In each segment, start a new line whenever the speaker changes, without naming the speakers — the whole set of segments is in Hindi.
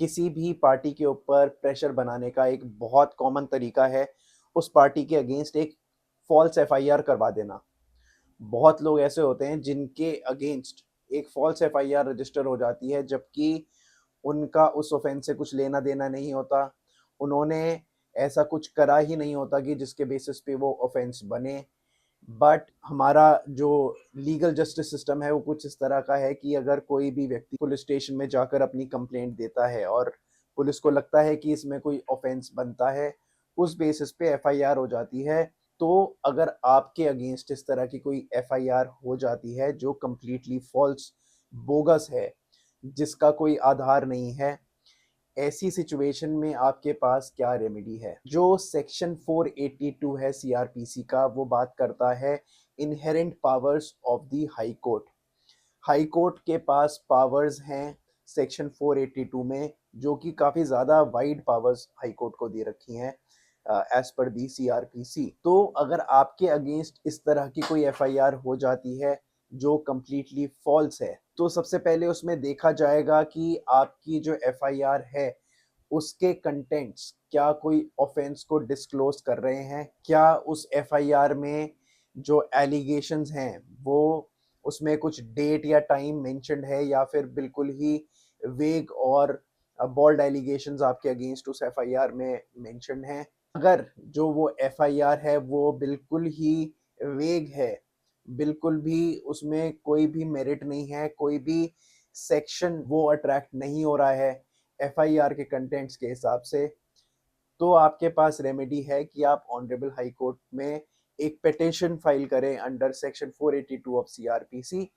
किसी भी पार्टी के ऊपर प्रेशर बनाने का एक बहुत कॉमन तरीका है उस पार्टी के अगेंस्ट एक फॉल्स एफआईआर करवा देना। बहुत लोग ऐसे होते हैं जिनके अगेंस्ट एक फॉल्स एफआईआर रजिस्टर हो जाती है, जबकि उनका उस ऑफेंस से कुछ लेना देना नहीं होता। उन्होंने ऐसा कुछ करा ही नहीं होता कि जिसके बेसिस पे वो ऑफेंस बने। बट हमारा जो लीगल जस्टिस सिस्टम है वो कुछ इस तरह का है कि अगर कोई भी व्यक्ति पुलिस स्टेशन में जाकर अपनी कंप्लेंट देता है और पुलिस को लगता है कि इसमें कोई ऑफेंस बनता है, उस बेसिस पे एफआईआर हो जाती है। तो अगर आपके अगेंस्ट इस तरह की कोई एफआईआर हो जाती है जो कंप्लीटली फॉल्स, बोगस है, जिसका कोई आधार नहीं है, ऐसी सिचुएशन में आपके पास क्या रेमेडी है? जो सेक्शन 482 है सीआरपीसी का, वो बात करता है inherent powers of the high court. High court के पास पावर्स हैं सेक्शन 482 में, जो कि काफ़ी ज़्यादा वाइड पावर्स हाई कोर्ट को दे रखी हैं एज पर दी सीआरपीसी। तो अगर आपके अगेंस्ट इस तरह की कोई एफआईआर हो जाती है जो कंप्लीटली फॉल्स है, तो सबसे पहले उसमें देखा जाएगा कि आपकी जो एफआईआर है उसके कंटेंट्स क्या कोई ऑफेंस को डिस्क्लोज कर रहे हैं, क्या उस एफआईआर में जो एलिगेशंस हैं वो उसमें कुछ डेट या टाइम मेंशन्ड है, या फिर बिल्कुल ही वेग और बॉल्ड एलिगेशंस आपके अगेंस्ट उस एफआईआर में मेंशन्ड हैं। अगर जो वो एफआईआर है वो बिल्कुल ही वेग है, बिल्कुल भी उसमें कोई भी मेरिट नहीं है, कोई भी सेक्शन वो अट्रैक्ट नहीं हो रहा है एफआईआर के कंटेंट्स के हिसाब से, तो आपके पास रेमेडी है कि आप ऑनरेबल हाई कोर्ट में एक पिटिशन फाइल करें under section 482 of CrPC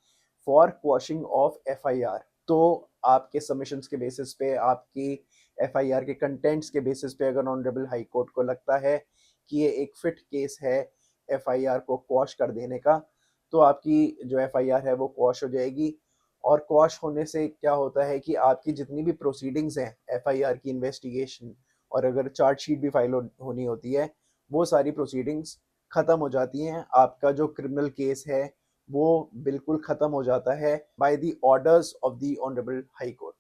for quashing of FIR. तो आपके सबमिशंस के बेसिस पे, आपकी एफआईआर के कंटेंट्स के बेसिस पे, अगर ऑनरेबल हाई कोर्ट को लगता है कि ये एक फिट केस है एफआईआर को क्वॉश कर देने का, तो आपकी जो एफआईआर है वो क्वॉश हो जाएगी। और क्वॉश होने से क्या होता है कि आपकी जितनी भी प्रोसीडिंग्स हैं एफआईआर की, इन्वेस्टिगेशन, और अगर चार्जशीट भी फाइल होनी होती है, वो सारी प्रोसीडिंग्स खत्म हो जाती हैं। आपका जो क्रिमिनल केस है वो बिल्कुल खत्म हो जाता है by the orders of the honourable high court.